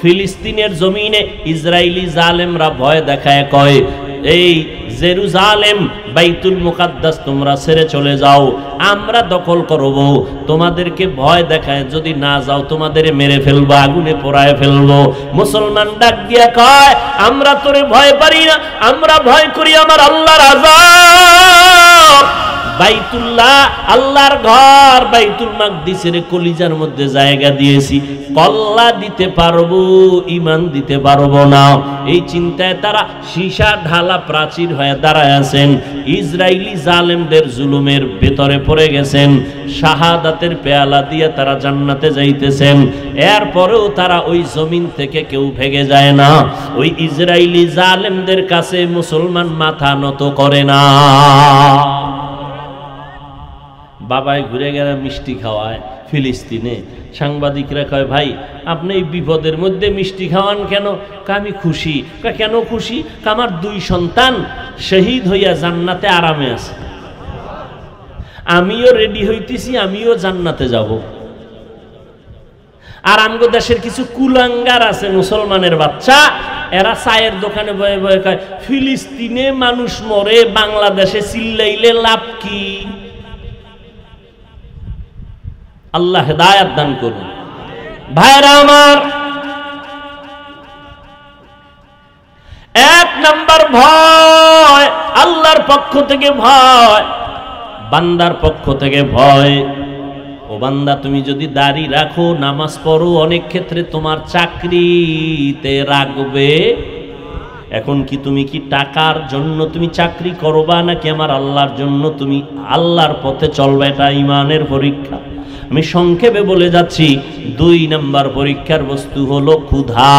ফিলিস্তিনের জমিনে ইসরায়েলি জালেমরা ভয় দেখায় কয়, এই জেরুজালেম বাইতুল মুকাদ্দাস তোমরা ছেড়ে চলে যাও, আমরা দখল করব। তোমাদেরকে ভয় দেখায় যদি না যাও তোমাদের মেরে ফেলবো, আগুনে পোড়ায় ফেলবো। মুসলমান ডাক দিয়া কয়, আমরা তোরে ভয় পারি না, আমরা ভয় করি আমার আল্লাহর আযাব। বাইতুল্লাহ আল্লাহর ঘর, বাইতুল মাকদিসের কলিজার মধ্যে জায়গা দিয়েছি, কল্লা দিতে পারবো, ঈমান দিতে পারবো না। এই চিন্তায় তারা সীসা ঢালা প্রাচীর হয়ে দাঁড়ায় আছেন, ইসরায়েলি জালেমদের জুলুমের ভেতরে পড়ে গেছেন। শাহাদাতের পেয়ালা দিয়ে তারা জান্নাতে যাইতেছেন, এরপরেও তারা ওই জমিন থেকে কেউ ভেগে যায় না। ওই ইসরায়েলি জালেমদের কাছে মুসলমান মাথা নত করে না। বাবাই ঘুরে গেলে মিষ্টি খাওয়ায় ফিলিস্তিনে। সাংবাদিকরা কয়, ভাই আপনি এই বিপদের মধ্যে মিষ্টি খাওয়ান কেন? আমি খুশি। কেন খুশি? আমার 2 সন্তান শহীদ হইয়া জান্নাতে আরামে আছে, আমিও রেডি হইতেছি, আমিও জান্নাতে যাব। আর আমগো দেশের কিছু কুলাঙ্গার আছে মুসলমানের বাচ্চা, এরা চায়ের দোকানে বয়ে বয়ে কয়, ফিলিস্তিনে মানুষ মরে, বাংলাদেশে চিল্লাইলে লাভ কি? আল্লাহ হেদায়েত দান করুন। ভাইরা আমার, 1 নাম্বার ভয় আল্লাহর পক্ষ থেকে ভয়, বান্দার পক্ষ থেকে ভয়। ও বান্দা, তুমি যদি দাড়ি রাখো, নামাজ পড়ো, অনেক ক্ষেত্রে তোমার চাকরিতে রাখবে। এখন কি তুমি কি টাকার জন্য তুমি চাকরি করবা, নাকি আমার আল্লাহর জন্য তুমি আল্লাহর পথে চলবে? এটা ঈমানের পরীক্ষা। আমি সংক্ষেপে বলে যাচ্ছি, 2 নাম্বার পরীক্ষার বস্তু হলো ক্ষুধা।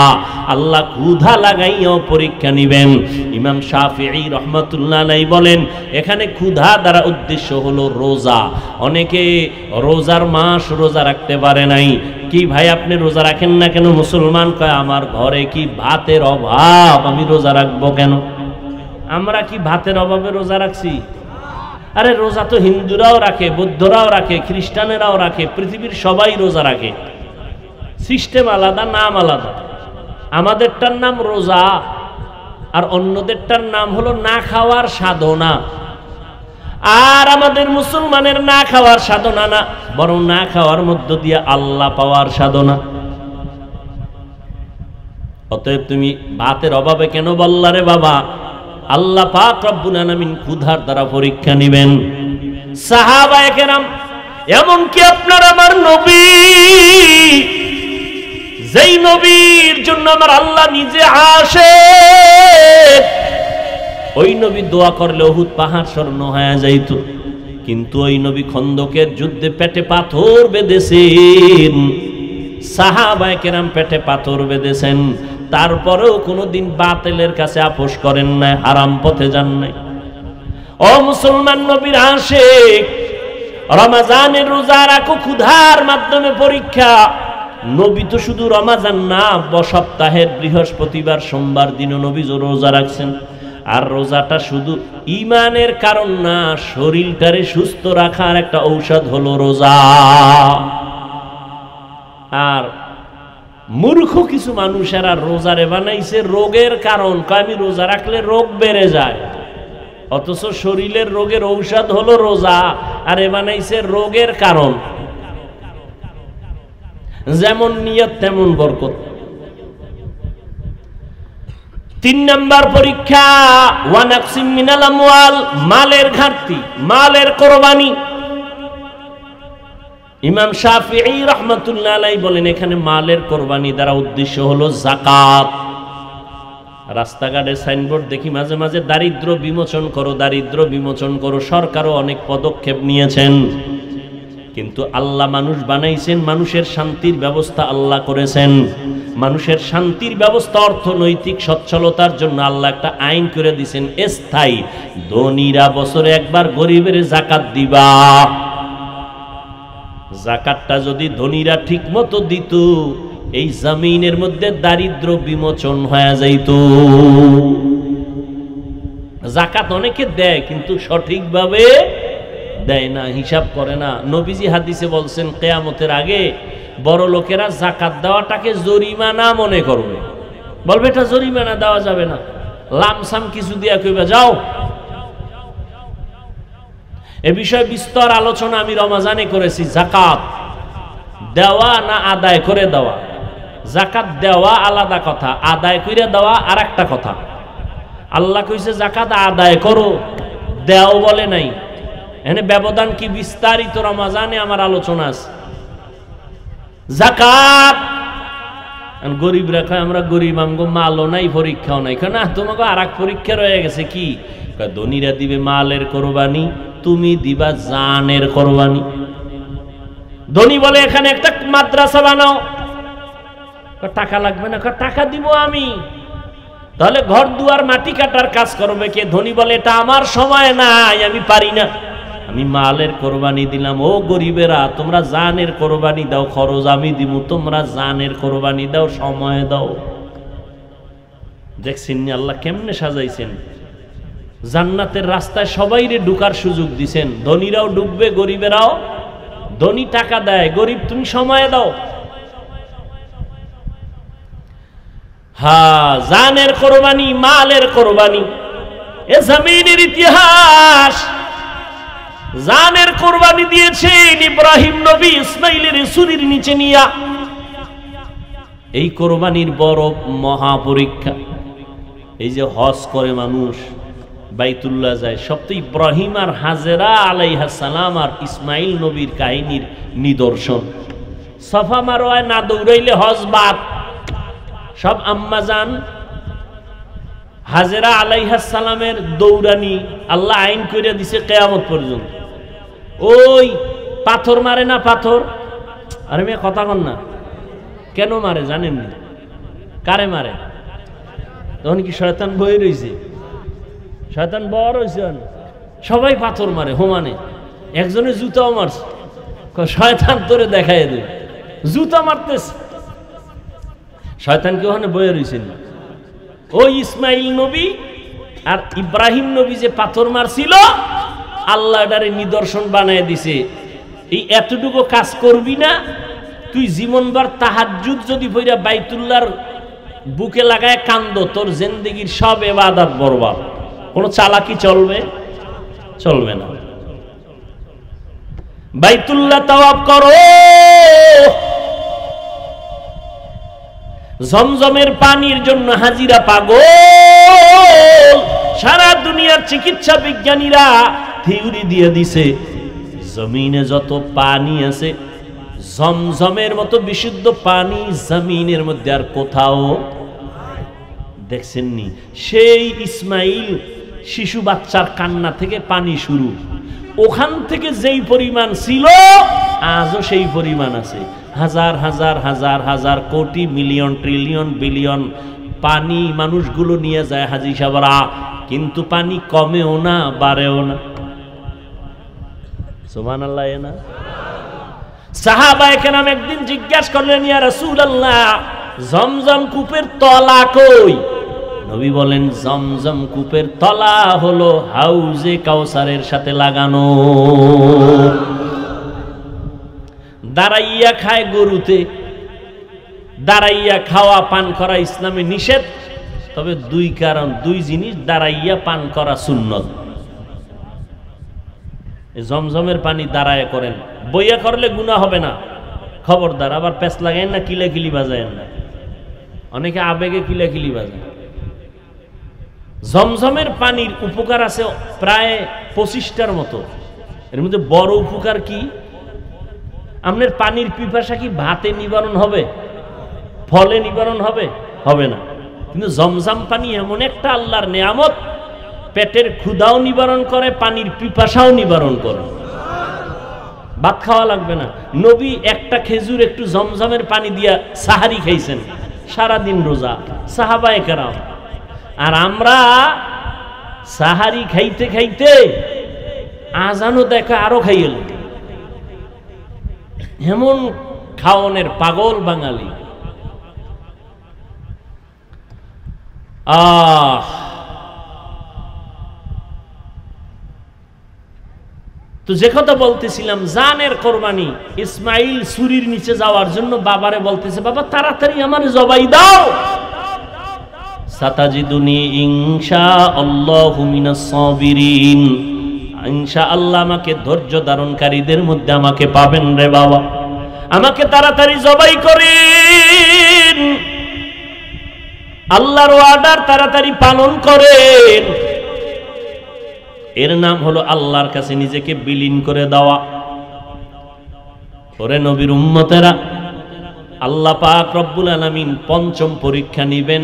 আল্লাহ ক্ষুধা লাগাইয়াও পরীক্ষা নিবেন। ইমাম শাফিঈ রহমাতুল্লাহ আলাইহি বলেন, এখানে ক্ষুধা দ্বারা উদ্দেশ্য হলো রোজা। অনেকে রোজার মাস রোজা রাখতে পারে নাই। কি ভাই আপনি রোজা রাখেন না কেন? মুসলমান কয়, আমার ঘরে কি ভাতের অভাব, আমি রোজা রাখবো কেন? আমরা কি ভাতের অভাবে রোজা রাখছি? আরে রোজা তো হিন্দুরাও রাখে, বৌদ্ধরাও রাখে, খ্রিস্টানেরাও রাখে, পৃথিবীর সবাই রোজা রাখে। সিস্টেম আলাদা, নাম আলাদা। আমাদেরটার নাম রোজা, আর অন্যদেরটার নাম হলো না খাওয়ার সাধনা। আর আমাদের মুসলমানের না খাওয়ার সাধনা না, বরং না খাওয়ার মধ্য দিয়ে আল্লাহ পাওয়ার সাধনা। অতএব তুমি ভাতের অভাবে কেন বললা রে বাবা? আল্লাহ পাক রব্বুল আলামিন ক্ষুধার দ্বারা পরীক্ষা নেবেন। সাহাবায়ে কেরাম, এমনকি আপনার আমার নবী, যেই নবীর জন্য আমার আল্লাহ নিজে আসে, ওই নবী দোয়া করলে উহুদ পাহাড় স্বর্ণ হয়ে যাইত। কিন্তু ওই নবী খন্দকের যুদ্ধে পেটে পাথর বেঁধেছেন। সাহাবায়ে কেরাম পেটে পাথর বেঁধেছেন, তারপরেও কোনোদিন বাতিলের কাছে আপোষ করেন নাই, হারাম পথে যান নাই। ও মুসলমান নবীর আশিক, রমজানের রোজা রাখো ক্ষুধার মাধ্যমে পরীক্ষা। নবী তো শুধু রমজান না, সপ্তাহের বৃহস্পতিবার সোমবার দিনও নবী রোজা রাখছেন। আর রোজাটা শুধু ঈমানের কারণ না, শরীরটারে সুস্থ রাখার একটা ঔষধ হলো রোজা। আর মূর্খ কিছু মানুষেরা রোজারে বানাইছে রোগের কারণ, আমি রোজা রাখলে রোগ বেড়ে যায়, অথচ শরীরের রোগের ঔষধ হলো রোজা, আর এ বানাইছে রোগের কারণ। যেমন নিয়ত তেমন বরকত। 3 নাম্বার পরীক্ষা, ওয়ানাকসিম মিনাল আমওয়াল, মালের ঘাটতি, মালের কোরবানি। ইমাম শাফিঈ রাহমাতুল্লাহ আলাইহি বলেন, এখানে মালের কোরবানি দ্বারা উদ্দেশ্য হলো যাকাত। রাস্তাঘাটে সাইনবোর্ড দেখি মাঝে মাঝে, দারিদ্র বিমোচন করো, দারিদ্র বিমোচন করো। সরকারও অনেক পদক্ষেপ নিয়েছেন, কিন্তু আল্লাহ মানুষ বানাইছেন, মানুষের শান্তির ব্যবস্থা আল্লাহ করেছেন। মানুষের শান্তির ব্যবস্থা, অর্থনৈতিক সচ্ছলতার জন্য আল্লাহ একটা আইন করে দিয়েছেন স্থায়ী। ধনীরা বছরে একবার গরিবের যাকাত দিবা। যাকাতটা যদি ধনীরা ঠিক মতো দিত, এই জমিনের মধ্যে দারিদ্র বিমোচন হয়ে যাইত। যাকাত অনেকে দেয়, কিন্তু সঠিকভাবে দেয় না, হিসাব করে না। নবীজি হাদিসে বলছেন, কিয়ামতের আগে বড় লোকেরা জাকাত দেওয়াটাকে জরিমানা মনে করবে, বলবে এটা জরিমানা, দেওয়া যাবে না, লামসাম কিছু দিয়া কইবা যাও। এ বিষয়ে বিস্তর আলোচনা আমি রমাজানে করেছি। জাকাত দেওয়া না আদায় করে দেওয়া, জাকাত দেওয়া আলাদা কথা, আদায় করে দেওয়া আর একটা কথা। আল্লাহ কইছে জাকাত আদায় করো, দেও বলে নাই। এখানে ব্যবধান কি বিস্তারিত রমাজানে আমার আলোচনা আছে। জাকাত গরিবরা কয় আমরা গরিব, আমগো মালও নাই পরীক্ষাও নাই। না, তোমাকে আর এক পরীক্ষা রয়ে গেছে। কি? ধনীরা দিবে মালের কোরবানি, তুমি দিবা জানের কোরবানি। ধনী বলে এখানে একটা মাদ্রাসা বানাও, টাকা লাগবে না, টাকা দিব আমি। তাহলে ঘর দুয়ার মাটি কাটার কাজ করবে কে? ধনী বলে এটা আমার সময় নাই, আমি পারি না, আমি মালের কোরবানি দিলাম। ও গরিবেরা, তোমরা জানের কোরবানি দাও, খরচ আমি দিব, তোমরা জানের কোরবানি দাও, সময় দাও। দেখছেন আল্লাহ কেমনে সাজাইছেন। জান্নাতের রাস্তায় সবাইরে ঢুকার সুযোগ দিছেন, ধনীরাও ঢুকবে, গরিবেরাও। ধনী টাকা দেয়, গরিব তুমি সময় দাও। হ্যাঁ, জানের কোরবানি, মালের কোরবানি, এ জমিনের ইতিহাস। জানের কোরবানি দিয়েছেন ইব্রাহিম নবী ইসমাইলের ছুরির নিচে নিয়া। এই কোরবানির বড় মহা পরীক্ষা। এই যে হজ করে মানুষ, বাইতুল্লাহ যায়, সব তো ইব্রাহিম আর হাজেরা আলাইহিস সালাম আর ইসমাইল নবীর কাহিনীর নিদর্শন। সাফা মারওয়ায় না দৌড়াইলে হজ বাদ। সব আম্মাজান হাজেরা আলাইহিস সালামের দৌড়ানি আল্লাহ আইন করে দিছে কিয়ামত পর্যন্ত। ওই পাথর মারে না, পাথর, আরে মেয়ে কথা কন না, কেন মারে জানেন না? কারে মারে? তখন কি শয়তান বই রয়েছে? শয়তান বড় হয়েছে, সবাই পাথর মারে হোমানে। একজনে জুতাও মারছে, শয়তান তোরে দেখাই দে, জুতা মারতেছে। শয়তান কি ওখানে বয়ে রয়েছেন? ওই ইসমাইল নবী আর ইব্রাহিম নবী যে পাথর মারছিল, আল্লাহ এটারে নিদর্শন বানায় দিছে। এই এতটুকু কাজ করবি না, তুই জীবনবার তাহাজ্জুদ যদি পইরা বাইতুল্লাহর বুকে লাগায় কান্দ, তোর জিন্দেগির সব ইবাদত বরবাদ। কোন চালাকি চলবে? চলবে না। বাইতুল্লাহ তাওয়াফ করো, জমজমের পানির জন্য হাজিরা পাগল। সারা দুনিয়ার চিকিৎসা বিজ্ঞানীরা থিওরি দিয়ে দিছে, জমিনে যত পানি আছে জমজমের মতো বিশুদ্ধ পানি জমিনের মধ্যে আর কোথাও দেখছেননি। সেই ইসমাইল শিশু বাচ্চার কান্না থেকে পানি শুরু, ওখান থেকে যেই পরিমাণ ছিল আজও সেই পরিমাণ আছে। হাজার হাজার হাজার হাজার কোটি মিলিয়ন ট্রিলিয়ন বিলিয়ন পানি মানুষগুলো নিয়ে যায় হাজি সাহেবরা, কিন্তু পানি কমেও না বাড়েও না। সুবহানাল্লাহ। না সাহাবায়ে কেরাম একদিন জিজ্ঞাসা করলেন, ইয়া রাসূলুল্লাহ, জমজম কূপের তলা কই? নবী বলেন, জমজম কূপের তলা হলো হাউজে কাউসারের সাথে লাগানো। দাঁড়াইয়া খায় গরুতে, দাঁড়াইয়া খাওয়া পান করা ইসলামে নিষেধ। তবে দুই কারণ, দুই জিনিস দাঁড়াইয়া পান করা সুন্নত। জমজমের পানি দাঁড়ায় করেন, বইয়া করলে গুনাহ হবে না, খবরদার। আবার প্যাঁচ লাগাইন না, কিলাকিলি বাজায়েন না। অনেকে আবেগে কিলাকিলি বাজায়। জমজমের পানির উপকার আছে প্রায় 25টার মতো। এর মধ্যে বড় উপকার কি? আপনার পানির পিপাসা কি ভাতে নিবারণ হবে? ফলে নিবারণ হবে? হবে না। কিন্তু জমজম পানি এমন একটা আল্লাহর নেয়ামত, পেটের ক্ষুধাও নিবারণ করে, পানির পিপাসাও নিবারণ করে। ভাত খাওয়া লাগবে না। নবী একটা খেজুর একটু জমজমের পানি দিয়া সাহারি খাইছেন, সারাদিন রোজা সাহাবায়ে কেরাম। আর আমরা সাহারি খাইতে খাইতে আজানও দেখা আরো খাইল। এমন খাওয়ানোর পাগল বাঙালি। তো তো যে কথা বলতেছিলাম, জানের কোরবানি, ইসমাইল ছুরির নিচে যাওয়ার জন্য বাবারে বলতেছে, বাবা তাড়াতাড়ি আমার জবাই দাও। সাতাজিদুনি ইনশাআল্লাহু মিনাস সাবিরিন, ইনশাআল্লাহ আমাকে ধৈর্য ধারণকারীদের মধ্যে আমাকে পাবেন রে বাবা, আমাকে তাড়াতাড়ি জবাই করেন, আল্লাহর অর্ডার তাড়াতাড়ি পালন করেন। এর নাম হলো আল্লাহর কাছে নিজেকে বিলীন করে দেওয়া। ওরে নবীর উম্মতেরা, আল্লাহ পাক রব্বুল আলামিন পঞ্চম পরীক্ষা নিবেন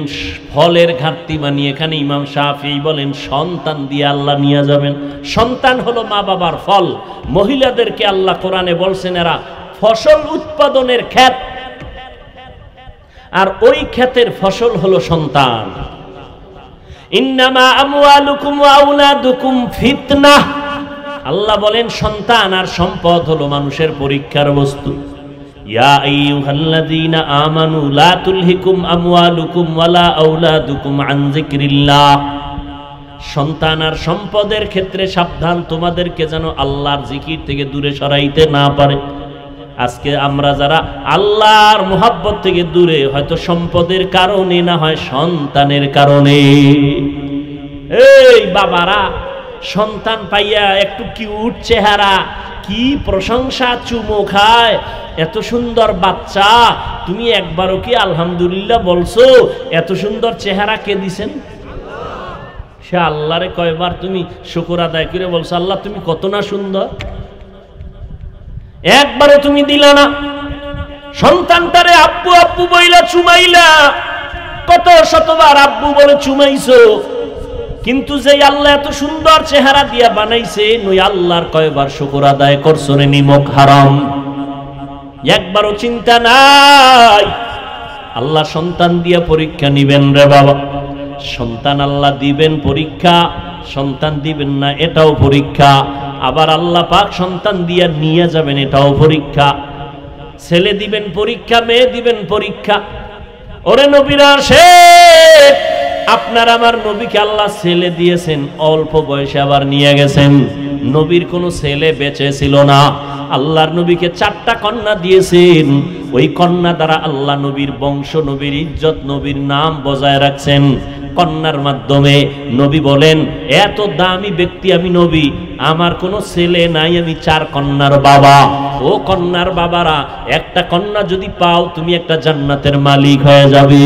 ফলের ঘাটতি মানিয়ে। এখানে ইমাম শাফিঈ বলেন সন্তান দিয়ে আল্লাহ নিয়ে যাবেন। সন্তান হলো মা বাবার ফল। মহিলাদেরকে আল্লাহ কোরআনে বলছেন এরা ফসল উৎপাদনের ক্ষেত, আর ওই ক্ষেতের ফসল হলো সন্তান। ইন্নামা আমওয়ালুকুম ওয়া আওলাদুকুম ফিতনাহ, আল্লাহ বলেন সন্তান আর সম্পদ হলো মানুষের পরীক্ষার বস্তু। ইয়া আইয়ুহাল্লাযীনা আমানু লা তুলহিকুম আমওয়ালুকুম ওয়ালা আওলাদুকুম আন যিকরিল্লাহ, সন্তান আর সম্পদের ক্ষেত্রে সাবধান, তোমাদেরকে যেন আল্লাহর জিকির থেকে দূরে সরাইতে না পারে। আজকে আমরা যারা আল্লাহর মুহাব্বত থেকে দূরে, হয়তো সম্পদের কারণে, না হয় সন্তানের কারণে। এই বাবারা, সন্তান পাইয়া একটু কিউট চেহারা, কি প্রশংসা, চুমো খায়, এত সুন্দর বাচ্চা, তুমি একবারও কি আলহামদুলিল্লাহ বলছো? এত সুন্দর চেহারা কে দিছেন? সে আল্লাহরে কয়বার তুমি শুকর আদায় করে বলছো, আল্লাহ তুমি কত না সুন্দর? একবারও তুমি দিলা না। সন্তানটারে আব্বু আব্বু বইলা চুমাইলা, কত শতবার আব্বু বলে চুমাইছো, কিন্তু যে আল্লাহ এত সুন্দর চেহারা দিয়া বানাইছে, নই আল্লাহর কয়বার শুকর আদায় করছো রে নিমক হারাম? একবারও চিন্তা নাই। আল্লাহ সন্তান দিয়া পরীক্ষা নিবেন রে বাবা। সন্তান আল্লাহ দিবেন পরীক্ষা, সন্তান দিবেন না এটাও পরীক্ষা। আবার আল্লাহ পাক সন্তান দিয়া নিয়ে যাবেন, এটাও পরীক্ষা। ছেলে দিবেন পরীক্ষা, মেয়ে দিবেন পরীক্ষা। ওরে নবীরা, সে আপনার আমার নবীকে আল্লাহ ছেলে দিয়েছেন, অল্প বয়সে আবার নিয়ে গেছেন। নবীর কোনো ছেলে বেঁচে ছিল না, আল্লাহর নবীকে 4টা কন্যা দিয়েছেন। ওই কন্যা দ্বারা আল্লাহ নবীর বংশ, নবীর ইজ্জত, নবীর নাম বজায় রাখছেন। কন্যার মাধ্যমে নবী বলেন, এত দামি ব্যক্তি আমি নবী, আমার কোনো ছেলে নাই, আমি 4 কন্যার বাবা। ও কন্যার বাবারা, একটা কন্যা যদি পাও, তুমি একটা জান্নাতের মালিক হয়ে যাবে।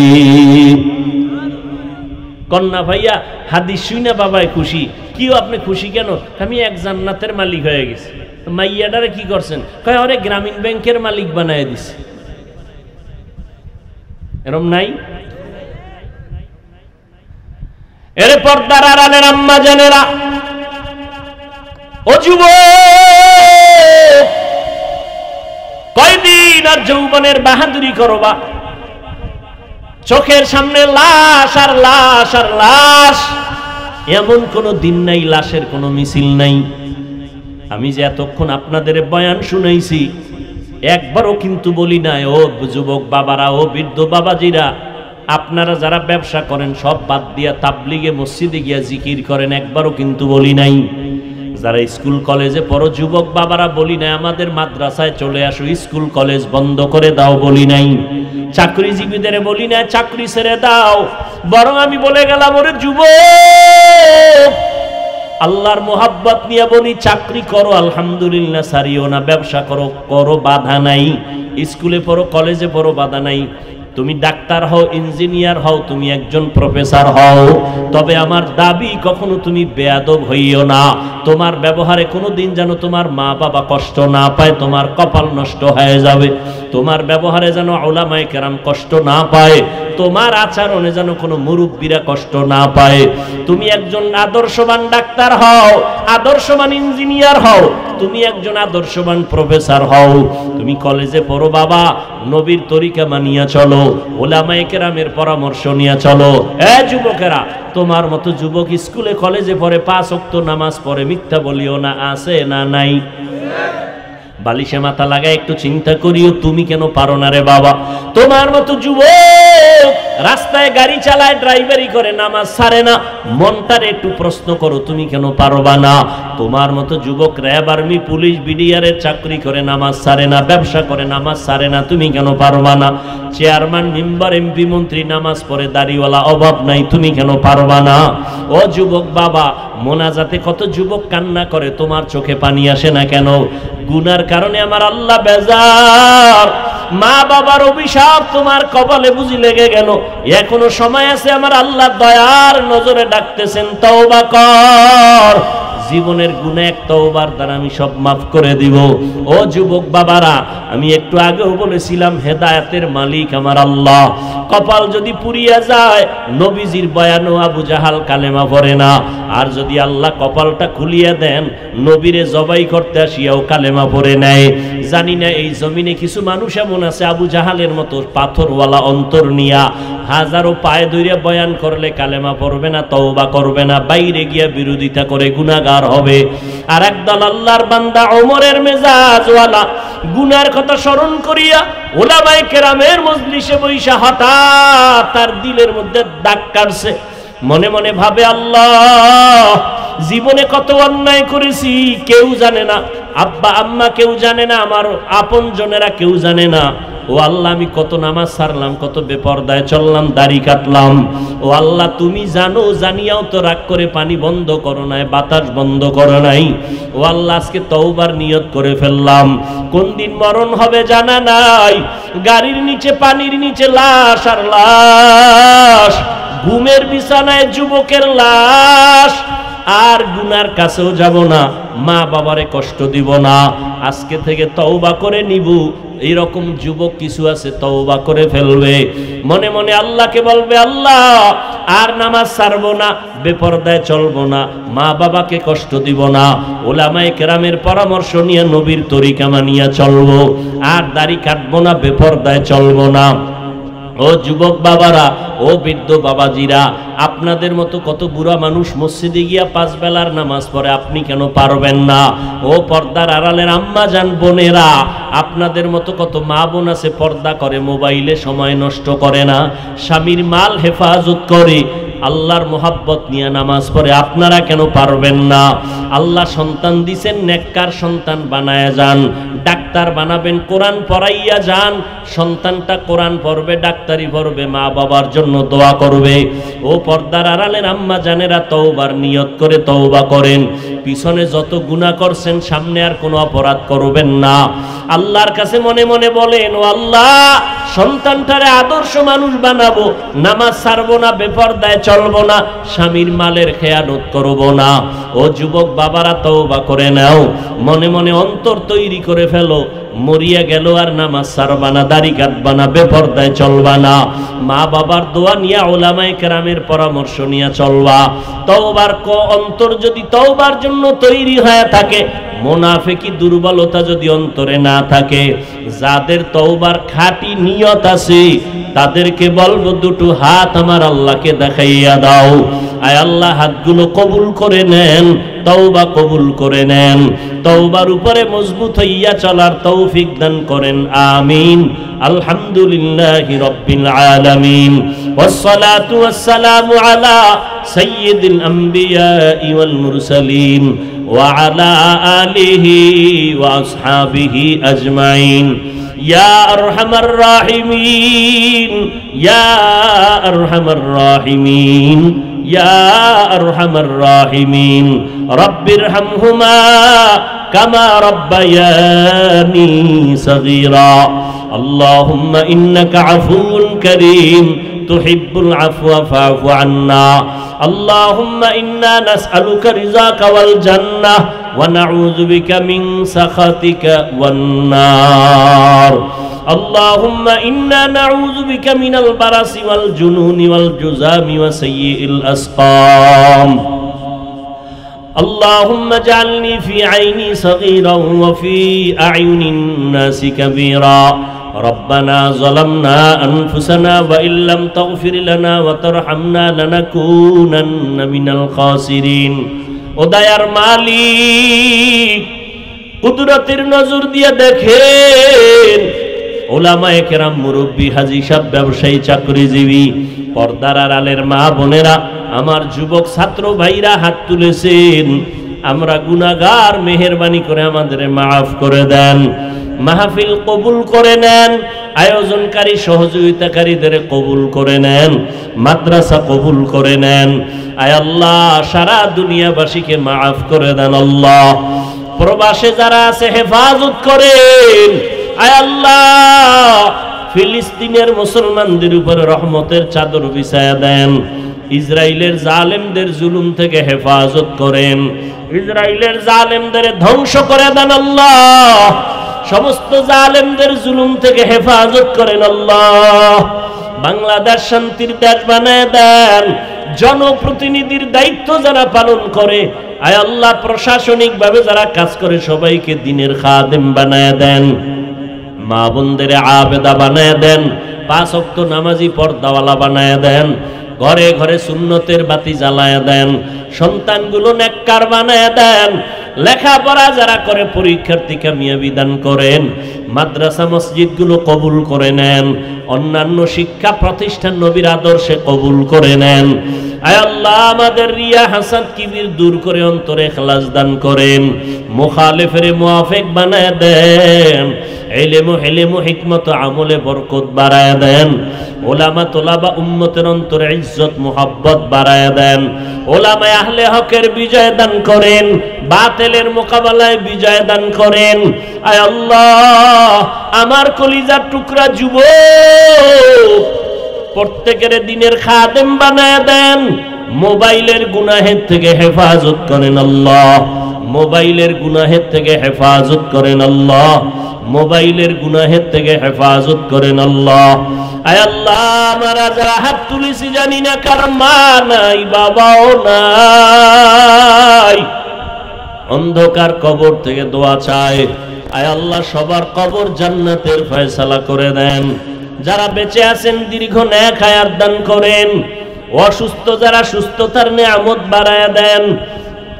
কন্যা ভাইয়া হাদিস শুনে বাবাই খুশি। কিও আপনি খুশি কেন? আমি এক জান্নাতের মালিক হয়ে গেছি। মাইয়াডারে কি করছেন? কয় ওরে গ্রামীণ ব্যাংকের মালিক বানায় দিছে। এরম নাই? এর পর্দার আড়ালের আম্মা জানেরা, ও যুবক, কয়দিন আর যৌবনের বাহাদুরি করবা? চোখের সামনে লাশ আর লাশ আর লাশ, এমন কোনো দিন নাই লাশের কোনো মিছিল নাই। আমি যে এতক্ষণ আপনাদের বয়ান শুনাইছি, একবারও কিন্তু বলি নাই ও যুবক বাবারা, ও বৃদ্ধ বাবাজিরা, আপনারা যারা ব্যবসা করেন সব বাদ দিয়া তাবলিগে মসজিদে গিয়া জিকির করেন, একবারও কিন্তু বলি নাই। যারা স্কুল কলেজে পড়ো যুবক বাবারা, বলি নাই আমাদের মাদ্রাসায় চলে আসো, স্কুল কলেজ বন্ধ করে দাও, বলি নাই। চাকরিজীবীদের বলি না চাকরি ছেড়ে দাও, বরং আমি বলে গেলাম, ওরে যুবক, আল্লাহর মোহাব্বত নিয়ে বলি, চাকরি করো আলহামদুলিল্লাহ, সারিও না। ব্যবসা করো, করো, বাধা নাই। স্কুলে পড়ো, কলেজে পড়ো, বাধা নাই। তুমি ডাক্তার হও, ইঞ্জিনিয়ার হও, তুমি একজন প্রফেসর হও, তবে আমার দাবি কখনো তুমি বেয়াদব হইও না। তোমার ব্যবহারে কোনোদিন যেন তোমার মা বাবা কষ্ট না পায়, তোমার কপাল নষ্ট হয়ে যাবে। তোমার ব্যবহারে যেন উলামায়ে কেরাম কষ্ট না পায়, তোমার আচরণে যেন কোনো মুরব্বীরা কষ্ট না পায়। তুমি একজন আদর্শবান ডাক্তার হও, আদর্শবান ইঞ্জিনিয়ার হও, তুমি একজন আদর্শবান প্রফেসর হও। তুমি কলেজে পড়ো বাবা, নবীর তরিকা মানিয়া চলো, উলামায়ে কেরামের পরামর্শ নিয়ে চলো। যুবকেরা, তোমার মতো যুবক স্কুলে কলেজে পড়ে, 5 ওয়াক্ত নামাজ পড়ে, মিথ্যা বলিও না, আছে না নাই? বালিশে মাথা লাগায় একটু চিন্তা করিও, তুমি কেন পারো না রে বাবা? তোমার মতো যুবক রাস্তায় গাড়ি চালায়, ড্রাইভারি করে, নামাজ ছাড়ে না, মনটারে একটু প্রশ্ন করো, তুমি কেন পারবা না? তোমার মতো যুবক র্যাব, আর্মি, পুলিশ, বিডিআরের চাকরি করে, নামাজ ছাড়ে না, ব্যবসা করে, নামাজ ছাড়ে না, তুমি কেন পারবা না? চেয়ারম্যান, মেম্বার, এমপি, মন্ত্রী নামাজ পড়ে, দাড়িওয়ালা, অভাব নাই, তুমি কেন পারবা না? ও যুবক বাবা, মোনাজাতে কত যুবক কান্না করে, তোমার চোখে পানি আসে না কেন? গুনার কারণে আমার আল্লাহ বেজার, মা বাবার অভিশাপ তোমার কপালে বুঝি লেগে গেল, এখনো সময় আছে, আমার আল্লাহ দয়ার নজরে ডাকতেছেন, তওবা কর। জীবনের গুনাহ এক তওবার দ্বারা আমি সব মাফ করে দিব। ও যুবক বাবারা, আমি একটু আগেও বলেছিলাম হেদায়েতের মালিক আমার আল্লাহ। কপাল যদি পুড়িয়া যায়, নবীজির বয়ানও আবু জাহাল কালেমা পড়ে না, আর যদি আল্লাহ কপালটা খুলিয়া দেন, নবীরে জবাই করতে আসিয়াও কালেমা পড়ে নেয়। জানি না এই জমিনে কিছু মানুষ এমন আছে আবু জাহালের মতো পাথরওয়ালা অন্তর নিয়া হাজারো পায়ে ধরে বয়ান করলে কালেমা পড়বে না, তওবা করবে না, বাইরে গিয়া বিরোধিতা করে গুনাহগার হবে। আর একদল আল্লাহর বান্দা ওমরের মেজাজওয়ালা গুনার কথা স্মরণ করিয়া উলামায়ে কেরামের মজলিসে বৈশা হঠাৎ তার দিলের মধ্যে দাগ কাটছে, মনে মনে ভাবে, আল্লাহ জীবনে কত অন্যায় করেছি, কেউ জানে না, আব্বা আম্মা কেউ জানে না, আমার আপন জনেরা কেউ জানে না। ও আল্লাহ, আমি কত নামাজ ছাড়লাম, কত বেপরদায় চললাম, দাড়ি কাটলাম। ও আল্লাহ, তুমি জানো, জানিয়াও তো রাগ করে পানি বন্ধ করো নাই, বাতাস বন্ধ করো নাই। ও আল্লাহ, আজকে তওবার নিয়ত করে ফেললাম, কোন দিন মরণ হবে জানা নাই, গাড়ির নিচে, পানির নিচে লাশ আর লাশ, ঘুমের বিছানায় যুবকের লাশ, আর গুনার কাছেও যাব না, মা বাবারে কষ্ট দিব না, আজকে থেকে তওবা করে নিব। এইরকম যুবক কিছু আছে, তওবা করে ফেলবে, মনে মনে আল্লাহকে বলবে, আল্লাহ আর নামাজ ছাড়বো না, বেপরদায় চলবো না, মা বাবাকে কষ্ট দিব না, উলামায়ে কেরামের পরামর্শ নিয়ে নবীর তরিকা মানিয়া চলবো, আর দাড়ি কাটবো না, বেপরদায় চলবো না। ও যুবক বাবারা, ও বৃদ্ধ বাবাজিরা, আপনাদের মতো কত বুড়া মানুষ মসজিদে গিয়া 5 বেলার নামাজ পড়ে, আপনি কেন পারবেন না? ও পর্দার আড়ালের আম্মা জান বোনেরা, আপনাদের মতো কত মা বোন আছে পর্দা করে, মোবাইলে সময় নষ্ট করে না, স্বামীর মাল হেফাজত করে, আল্লাহর মোহাব্বত নিয়ে নামাজ পড়ে, আপনারা কেন পারবেন না? আল্লাহ সন্তান দিছেন, নেককার সন্তান বানায়া যান, ডাক্তার বানাবেন, কোরআন পড়াইয়া যান, সন্তানটা কোরআন পড়বে, ডাক্তারি পড়বে, মা বাবার জন্য দোয়া করবে। ও পর্দার আড়ালের আম্মা জানেরা, তওবার নিয়ত করে তওবা করেন, পিছনে যত গুনাহ করছেন সামনে আর কোনো অপরাধ করবেন না। আল্লাহর কাছে মনে মনে বলেন, ও আল্লাহ, সন্তানটারে আদর্শ মানুষ বানাবো, নামাজ ছাড়বো না, বেপরদায় চলবো না, স্বামীর মালের খেয়ানত করবো না। ও যুবক বাবারা, তওবা করে নাও, মনে মনে অন্তর তৈরি করে ফেলো, মরিয়া গেল আর নামাজ ছাড়বা না, দাড়ি কাটবা না, বেপরদায় চলবা না, মা বাবার দোয়া নিয়া, উলামায়ে কেরামের পরামর্শ নিয়া চলবা। তওবার অন্তর যদি তওবার জন্য তৈরি হয়ে থাকে, মুনাফিকি দুর্বলতা যদি অন্তরে না থাকে, যাদের তওবার খাঁটি নিয়ত আছে, তাদেরকে বলবো, দুটো হাত আমার আল্লাহকে দেখাইয়া দাও। আয় আল্লাহ, হাতগুলো কবুল করে নেন, তওবা কবুল করে নেন, তওবার উপরে মজবুত হইয়া চলার তৌফিক দান করেন, আমিন। আলহামদুলিল্লাহি রাব্বিল আলামিন, ওয়াসসালাতু ওয়াসসালামু আলা সাইয়্যিদিল আমবিয়াই ওয়াল মুরসালিন ওয়া আলা আলিহি ওয়া আসহাবিহি আজমাইন। ইয়া আরহামার রাহিমিন, ইয়া আরহামার রাহিমিন, ইয়া আরহামার রাহিমিন, রব্বিরহামহুমা কামা রাব্বায়ানি সগীরা। আল্লাহুম্মা ইন্নাকা আফুউন কারীম তুহিব্বুল আফওয়া ফা'ফু আন্না। আল্লাহুম্মা ইন্না নাসআলুকা রিযাকা ওয়াল জান্নাহ ওয়া নাউযু বিকা মিন সাখাতিকা ওয়ান নার। আল্লাহুম্মা ইন্না নাউযু বিকা মিনাল বারাসি ওয়াল জুনুনি ওয়াল জুযামি ওয়া সাইয়্যিল আসকাম। اللهم اجعلني في عيني صغيرا وفي أعين الناس كبيرا. ربنا ظلمنا أنفسنا وإن لم تغفر لنا وترحمنا لنكونن من الخاسرين. ও দয়ার মালিক, কুদরতের নজর দিয়ে দেখেন ওলামায়ে কেরাম, মুরব্বী, হাজী সাহেব, ব্যবসায়ী, চাকরিজীবী, পর্দার আড়ালের মা বোনেরা, আমার যুবক ছাত্র ভাইরা হাত তুলেছেন। আমরা গুনাহগার, মেহেরবানি করে আমাদের মাফ করে দেন, মাহফিল কবুল করে নেন, আয়োজনকারী সহযোগিতাকারীদের কবুল করে নেন, মাদ্রাসা কবুল করে নেন। আয় আল্লাহ, সারা দুনিয়াবাসীকে মাফ করে দেন আল্লাহ। প্রবাসে যারা আছে হেফাজত করেন আয় আল্লাহ। ফিলিস্তিনের মুসলমানদের উপরে রহমতের চাদর বিছায়া দেন। ইসরায়েলের জালেমদের জুলুম থেকে হেফাজত করেন। ইসরায়েলের জালেমদের ধ্বংস করে দেন আল্লাহ। সমস্ত জালেমদের জুলুম থেকে হেফাজত করেন আল্লাহ। বাংলাদেশ শান্তির দেশ বানায় দেন। জনপ্রতিনিধির দায়িত্ব যারা পালন করে আয় আল্লাহ, প্রশাসনিক ভাবে যারা কাজ করে সবাইকে দ্বীনের খাদেম বানায় দেন। মা বোনদের আবেদা বানায় দেন। 5 ওয়াক্ত নামাজি পর্দাওয়ালা বানায় দেন। ঘরে ঘরে সুন্নতের বাতি জ্বালায় দেন। সন্তানগুলো নেককার বানায় দেন। লেখাপড়া যারা করে পরীক্ষার্থী কামিয়াবি দান করেন। মাদ্রাসা মসজিদগুলো কবুল করে নেন। অন্যান্য শিক্ষা প্রতিষ্ঠান নবীর আদর্শে কবুল করে নেন। আয় আল্লাহ, আমাদের রিয়া, হাসাদ, কিবির দূর করে অন্তরে ইখলাস দান করেন। মুখালিফের মুআফিক বানায় দেন। ইলম ও হিকমত আমলে বরকত বাড়ায় দেন। ওলামা তোলাবা উম্মতের অন্তরে ইজ্জত মুহাব্বত বাড়ায় দেন। ওলামায়ে আহলে হকের বিজয় দান করেন। বাতিলের মোকাবেলায় বিজয় দান করেন। আয় আল্লাহ, আমার কলিজার টুকরা যুবক প্রত্যেকের দ্বীনের খাদেম বানায় দেন। মোবাইলের গুনাহের থেকে হেফাজত করেন আল্লাহ। মোবাইলের গুনাহের থেকে হেফাজত করেন আল্লাহ। মোবাইলের গুনাহের থেকে হেফাজত করেন আল্লাহ। আয় আল্লাহ, আমরা যারা হাত তুলেছি জানি না কার মা নাই, বাবাও নাই। অন্ধকার কবর থেকে দোয়া চায়। আয় আল্লাহ, সবার কবর জান্নাতের ফয়সালা করে দেন। যারা বেঁচে আছেন দীর্ঘ নেক হায়াত দান করেন। অসুস্থ যারা সুস্থতার নিয়ামত বাড়ায়া দেন।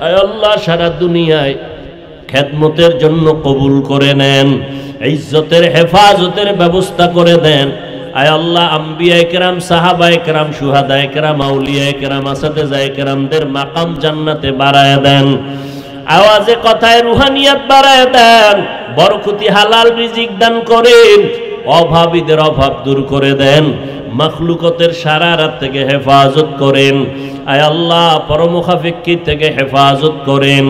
আয় আল্লাহ, সারা দুনিয়ায় খেদমতের জন্য কবুল করে নেন। ইজ্জতের হেফাজতের ব্যবস্থা করে দেন। আয় আল্লাহ, আম্বিয়ায়ে কেরাম, সাহাবায়ে কেরাম, শুহাদায়ে কেরাম, আউলিয়ায়ে কেরাম, আসাতেজায়ে কেরামদের মাকাম জান্নাতে বাড়ায়া দেন। আওয়াজে কথায় রুহানিয়াত বাড়ায়া দেন। বরকতি হালাল রিজিক দান করেন। অভাবীদের অভাব দূর করে দেন। মাখলুকতের শারারাত থেকে হেফাজত করেন। আয় আল্লাহ, পরমুখাফিক্কি থেকে হেফাজত করেন।